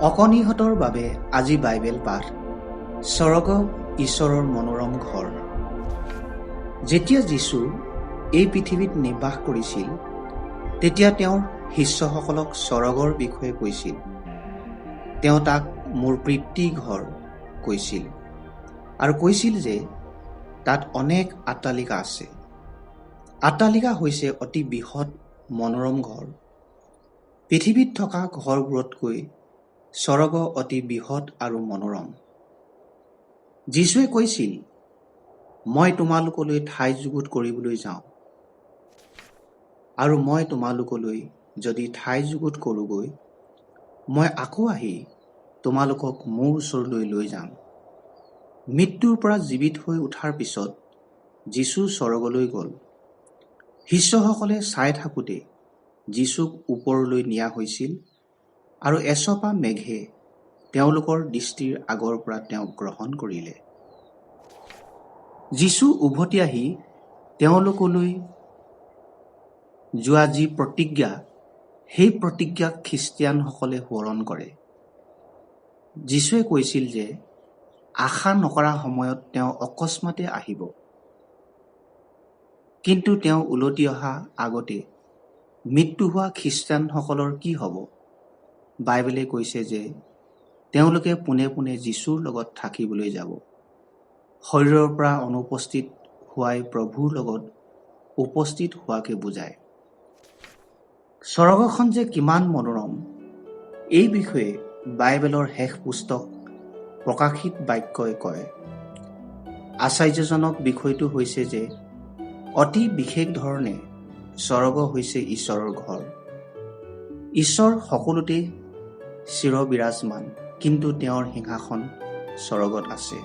অকণিহঁতৰ বাবে আজি বাইবেল পাঠ। স্বৰ্গ ঈশ্বৰৰ মনোৰম ঘৰ। যেতিয়া যীশু এই পৃথিৱীত নিবাস কৰিছিল, তেতিয়া তেওঁৰ শিষ্যসকলক স্বৰ্গৰ বিষয়ে কৈছিল। তেওঁ তাক মোৰ প্ৰীতি ঘৰ কৈছিল আৰু কৈছিল যে তাত অনেক অট্টালিকা আছে। অট্টালিকা হৈছে অতি বৃহৎ মনোৰম ঘৰ। পৃথিৱীত থকা ঘৰবোৰতকৈ স্বৰ্গ অতি বৃহৎ আৰু মনোৰম। যীশুৱে কৈছিল, মই তোমালোকলৈ ঠাই যুগুত কৰিবলৈ যাওঁ, আৰু মই তোমালোকলৈ যদি ঠাই যুগুত কৰোগৈ, মই আকৌ আহি তোমালোকক মোৰ ওচৰলৈ লৈ যাম। মৃত্যুৰ পৰা জীৱিত হৈ উঠাৰ পিছত যীশু স্বৰ্গলৈ গ'ল। শিষ্যসকলে চাই থাকোঁতে যীশুক ওপৰলৈ নিয়া হৈছিল আৰু এচপা মেঘে তেওঁলোকৰ দৃষ্টিৰ আগৰ পৰা তেওঁক গ্ৰহণ কৰিলে। যীশু উভতি আহি তেওঁলোকলৈ যোৱা যি প্ৰতিজ্ঞা, সেই প্ৰতিজ্ঞাক খ্ৰীষ্টিয়ানসকলে সোঁৱৰণ কৰে। যীশুৱে কৈছিল যে আশা নকৰা সময়ত তেওঁ অকস্মাতে আহিব, কিন্তু তেওঁ উলটি অহা আগতে মৃত্যু হোৱা খ্ৰীষ্টিয়ানসকলৰ কি হ'ব? বাইবেলে কৈছে যে তেওঁলোকে পোনে পোনে যীশুৰ লগত থাকিবলৈ যাব। শৰীৰৰ পৰা অনুপস্থিত হোৱাই প্ৰভুৰ লগত উপস্থিত হোৱাকে বুজায়। স্বৰ্গখন যে কিমান মনোৰম, এই বিষয়ে বাইবেলৰ শেষ পুস্তক প্ৰকাশিত বাক্যই কয়। আশ্চৰ্যজনক বিষয়টো হৈছে যে অতি বিশেষ ধৰণে স্বৰ্গ হৈছে ঈশ্বৰৰ ঘৰ। ঈশ্বৰ সকলোতে চিৰবিৰাজমান, কিন্তু তেওঁৰ সিংহাসন স্বৰ্গত আছে।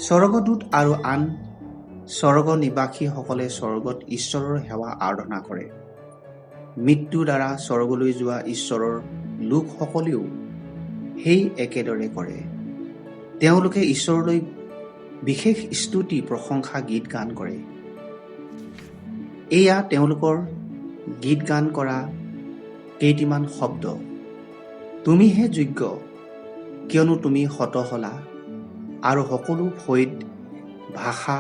স্বৰ্গদূত আৰু আন স্বৰ্গ নিবাসীসকলে স্বৰ্গত ঈশ্বৰৰ সেৱা আৰাধনা কৰে। মৃত্যুৰ দ্বাৰা স্বৰ্গলৈ যোৱা ঈশ্বৰৰ লোকসকলেও সেই একেদৰে কৰে। তেওঁলোকে ঈশ্বৰলৈ বিশেষ স্তুতি প্ৰশংসা গীত গান কৰে। এয়া তেওঁলোকৰ গীত গান কৰা কেইটিমান শব্দ। তুমিহে যোগ্য, কিয়নো তুমি হত হলা, আৰু সকলো ফৈদ, ভাষা,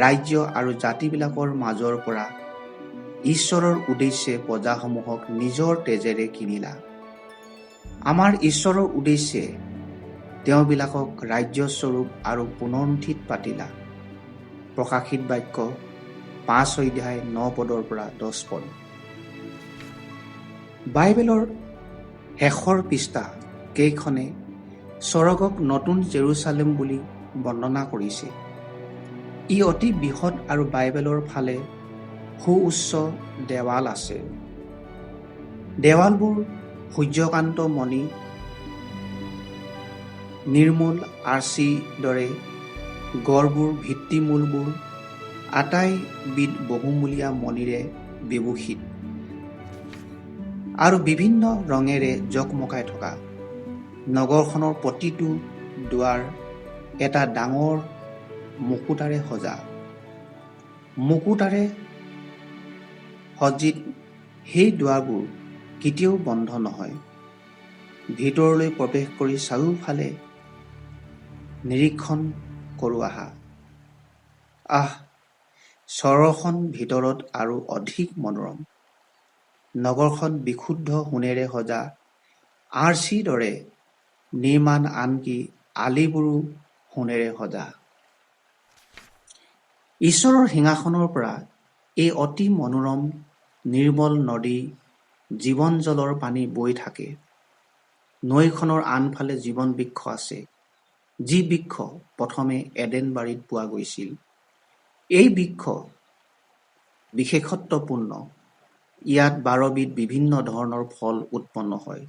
ৰাজ্য আৰু জাতিবিলাকৰ মাজৰ পৰা ঈশ্বৰৰ উদ্দেশ্যে প্ৰজাসমূহক নিজৰ তেজেৰে কিনিলা। আমাৰ ঈশ্বৰৰ উদ্দেশ্যে তেওঁবিলাকক ৰাজ্যস্বৰূপ আৰু পুনৰুত্থিত পাতিলা। প্ৰকাশিত বাক্য 5 অধ্যায় 9 পদৰ পৰা 10 পদ। বাইবেলৰ শেষৰ পৃষ্ঠা কেইখনে স্বৰ্গক নতুন জেৰুচালেম বুলি বৰ্ণনা কৰিছে। ই অতি বৃহৎ আৰু বাইবেলৰ ফালে সুউচ্চ দেৱাল আছে। দেৱালবোৰ সূৰ্যকান্ত মণি, নিৰ্মল আৰ্চিৰ দৰে। গড়বোৰ, ভিত্তিমূলবোৰ আটাইবিধ বহুমূলীয়া মণিৰে বিভূষিত আৰু বিভিন্ন ৰঙেৰে জকমকাই থকা। নগৰখনৰ প্ৰতিটো দুৱাৰ এটা ডাঙৰ মুকুতাৰে সজা। মুকুতাৰে সজ্জিত সেই দুৱাৰবোৰ কেতিয়াও বন্ধ নহয়। ভিতৰলৈ প্ৰৱেশ কৰি চাৰিওফালে নিৰীক্ষণ কৰোঁ আহা। স্বৰ্গখন ভিতৰত আৰু অধিক মনোৰম। নগৰখন বিশুদ্ধ সোণেৰে সজা আৰ্চিৰ দৰে নিৰ্মাণ, আনকি আলিবোৰো সোণেৰে সজা। ঈশ্বৰৰ সিংহাসনৰ পৰা এই অতি মনোৰম নিৰ্মল নদী, জীৱন জলৰ পানী বৈ থাকে। নৈখনৰ আনফালে জীৱন বৃক্ষ আছে, যি বৃক্ষ প্ৰথমে এডেন বাৰীত পোৱা গৈছিল। এই বৃক্ষ বিশেষত্বপূৰ্ণ। ইয়াত 12 বিধ বিভিন্ন ধৰণৰ ফল উৎপন্ন হয়।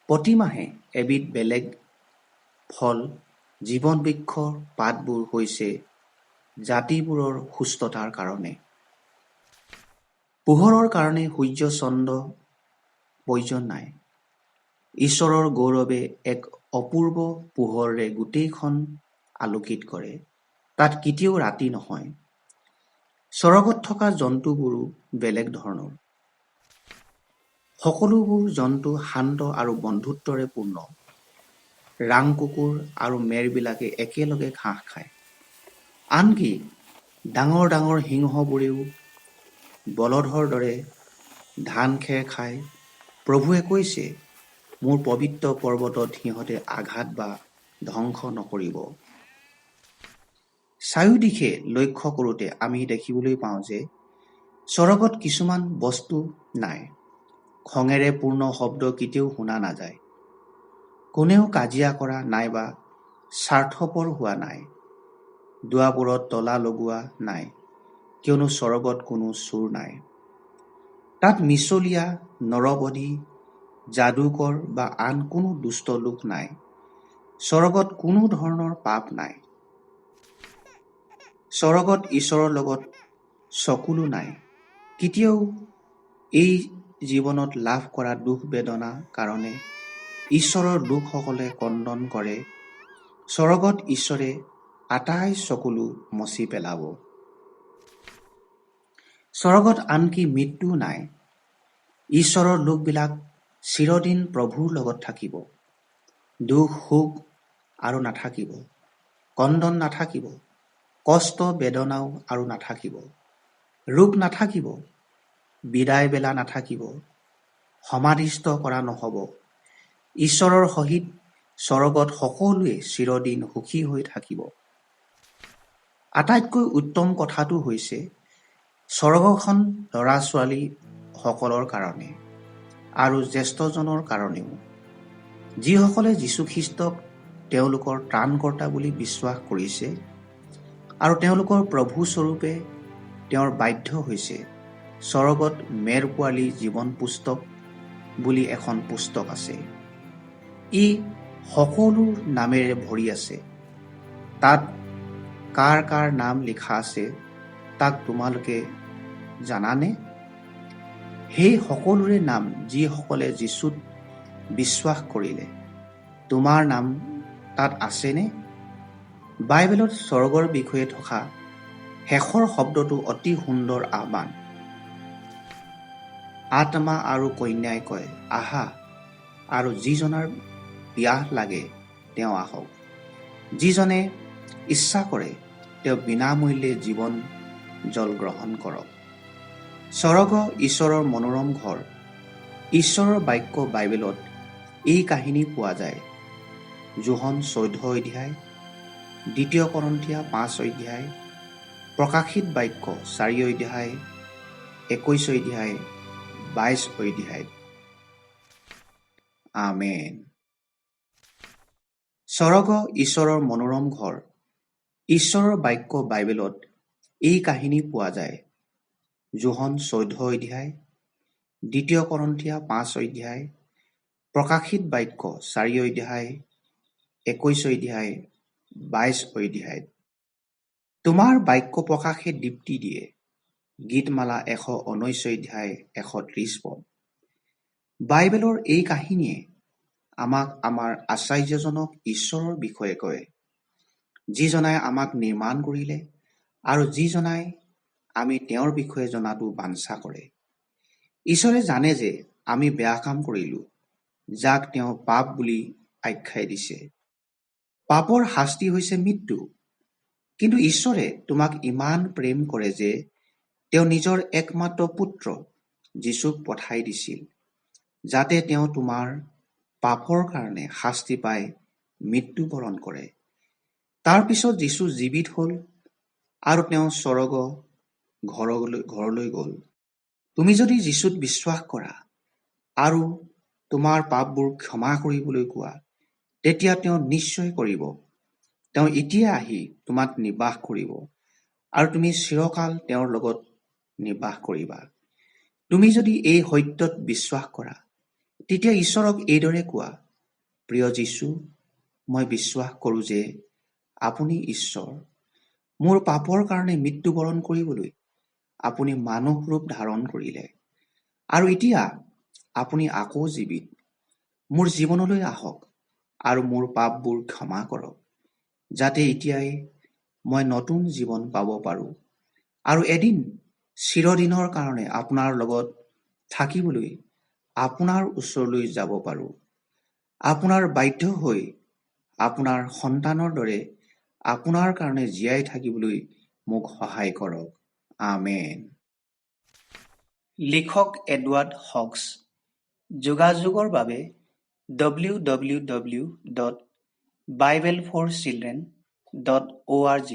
প্ৰতি মাহে এবিধ বেলেগ ফল। জীৱন বৃক্ষৰ পাতবোৰ হৈছে জাতিবোৰৰ সুস্থতাৰ কাৰণে। পোহৰৰ কাৰণে সূৰ্য চন্দ্ৰ প্ৰয়োজন নাই। ঈশ্বৰৰ গৌৰৱে এক অপূৰ্ব পোহৰেৰে গোটেইখন আলোকিত কৰে। তাত কেতিয়াও ৰাতি নহয়। স্বৰ্গত থকা জন্তুবোৰো বেলেগ ধৰণৰ। সকলোবোৰ জন্তু শান্ত আৰু বন্ধুত্বৰে পূৰ্ণ। ৰাং কুকুৰ আৰু মেৰবিলাকে একেলগে ঘাঁহ খায়। আনকি ডাঙৰ ডাঙৰ সিংহবোৰেও বলধৰ দৰে ধান খেৰ খায়। প্ৰভুৱে কৈছে, মোৰ পবিত্ৰ পৰ্বতত সিহঁতে আঘাত বা ধ্বংস নকৰিব। চাৰিওদিশে লক্ষ্য কৰোঁতে আমি দেখিবলৈ পাওঁ যে স্বৰ্গত কিছুমান বস্তু নাই। খঙেৰে পূৰ্ণ শব্দ কেতিয়াও শুনা নাযায়। কোনেও কাজিয়া কৰা নাইবা স্বাৰ্থপৰ হোৱা নাই। দুৱাৰবোৰত তলা লগোৱা নাই, কিয়নো স্বৰ্গত কোনো চোৰ নাই। তাত মিছলীয়া, নৰবধী, যাদুকৰ বা আন কোনো দুষ্ট লোক নাই। স্বৰ্গত কোনো ধৰণৰ পাপ নাই। স্বৰ্গত ঈশ্বৰৰ লগত চকুলো নাই। কেতিয়াও এই জীৱনত লাভ কৰা দুখ বেদনাৰ কাৰণে ঈশ্বৰৰ লোকসকলে ক্ৰদন কৰে। স্বৰ্গত ঈশ্বৰে আটাই চকুলো মচি পেলাব। স্বৰ্গত আনকি মৃত্যু নাই। ঈশ্বৰৰ লোকবিলাক চিৰদিন প্ৰভুৰ লগত থাকিব। দুখ সুখ আৰু নাথাকিব। ক্ৰদন নাথাকিব। কষ্ট বেদনাও আৰু নাথাকিব। ৰোগ নাথাকিব। বিদায় বেলা নাথাকিব। সমাধিস্থ কৰা নহ'ব। ঈশ্বৰৰ সহিত স্বৰ্গত সকলোৱে চিৰদিন সুখী হৈ থাকিব। আটাইতকৈ উত্তম কথাটো হৈছে স্বৰ্গখন ল'ৰা ছোৱালী সকলৰ কাৰণে আৰু জ্যেষ্ঠজনৰ কাৰণেও, যিসকলে যীশুখ্ৰীষ্টক তেওঁলোকৰ ত্ৰাণকৰ্তা বুলি বিশ্বাস কৰিছে আৰু তেওঁলোকৰ প্ৰভু স্বৰূপে তেওঁৰ বাধ্য হৈছে। স্বৰ্গত মেৰ পোৱালী জীৱন পুস্তক বুলি এখন পুস্তক আছে। ই সকলো নামেৰে ভৰি আছে। তাত কাৰ কাৰ নাম লিখা আছে তাক তোমালোকে জানানে? সেই সকলোৰে নাম যিসকলে যীশুত বিশ্বাস কৰিলে। তোমাৰ নাম তাত আছেনে? বাইবেলত স্বৰ্গৰ বিষয়ে থকা শেষৰ শব্দটো অতি সুন্দৰ আহ্বান। আত্মা আৰু কন্যাই কয়, আহা, আৰু যিজনাৰ পিয়াহ লাগে তেওঁ আহক। যিজনে ইচ্ছা কৰে তেওঁ বিনামূল্যে জীৱন জল গ্ৰহণ কৰক। স্বৰ্গ ঈশ্বৰৰ মনোৰম ঘৰ। ঈশ্বৰৰ বাক্য বাইবেলত এই কাহিনী পোৱা যায়। যোহন 14 অধ্যায়, 2 কৰিন্থিয়া 5 অধ্যায়, প্ৰকাশিত বাক্য 4 অধ্যায়, 21 অধ্যায়, 22 অধ্যায়। আমেন। স্বৰ্গ ঈশ্বৰৰ মনোৰম ঘৰ। ঈশ্বৰৰ বাক্য বাইবেলত এই কাহিনী পোৱা যায়। যোহন 14 অধ্যায়, 2 কৰিন্থিয়া 5 অধ্যায়, প্ৰকাশিত বাক্য 4 অধ্যায়, 21 অধ্যায়, 22 অধ্যায়। তোমাৰ বাক্য প্ৰকাশে দীপ্তি দিয়ে। গীতমালা 119 অধ্যায় 130 পদ। বাইবেলৰ এই কাহিনীয়ে আমাক আমাৰ আচাৰ্যজনক ঈশ্বৰৰ বিষয়ে কয়, যিজনাই আমাক নিৰ্মাণ কৰিলে আৰু যিজনাই আমি তেওঁৰ বিষয়ে জনাটো বাঞ্ছা কৰে। ঈশ্বৰে জানে যে আমি বেয়া কাম কৰিলো, যাক তেওঁ পাপ বুলি আখ্যাই দিছে। পাপৰ শাস্তি হৈছে মৃত্যু। কিন্তু ঈশ্বৰে তোমাক ইমান প্ৰেম কৰে যে তেওঁ নিজৰ একমাত্ৰ পুত্ৰ যীশুক পঠাই দিছিল, যাতে তেওঁ তোমাৰ পাপৰ কাৰণে শাস্তি পাই মৃত্যুবৰণ কৰে। তাৰ পিছত যীশু জীৱিত হ'ল আৰু তেওঁ স্বৰ্গ ঘৰলৈ গ'ল। তুমি যদি যীশুত বিশ্বাস কৰা আৰু তোমাৰ পাপবোৰ ক্ষমা কৰিবলৈ কোৱা, তেতিয়া তেওঁ নিশ্চয় কৰিব। তেওঁ এতিয়া আহি তোমাক নিবাস কৰিব আৰু তুমি চিৰকাল তেওঁৰ লগত নিবাস কৰিবা। তুমি যদি এই সত্যত বিশ্বাস কৰা, তেতিয়া ঈশ্বৰক এইদৰে কোৱা, প্ৰিয় যীশু, মই বিশ্বাস কৰোঁ যে আপুনি ঈশ্বৰ। মোৰ পাপৰ কাৰণে মৃত্যুবৰণ কৰিবলৈ আপুনি মানুহ ৰূপ ধাৰণ কৰিলে আৰু এতিয়া আপুনি আকৌ জীৱিত। মোৰ জীৱনলৈ আহক আৰু মোৰ পাপবোৰ ক্ষমা কৰক, যাতে এতিয়াই মই নতুন জীৱন পাব পাৰোঁ আৰু এদিন চিৰদিনৰ কাৰণে আপোনাৰ লগত থাকিবলৈ আপোনাৰ ওচৰলৈ যাব পাৰোঁ। আপোনাৰ বাধ্য হৈ আপোনাৰ সন্তানৰ দৰে আপোনাৰ কাৰণে জীয়াই থাকিবলৈ মোক সহায় কৰক। আমেন। লিখক এডৱাৰ্ড হক্স। যোগাযোগৰ বাবে www.bibleforchildren.org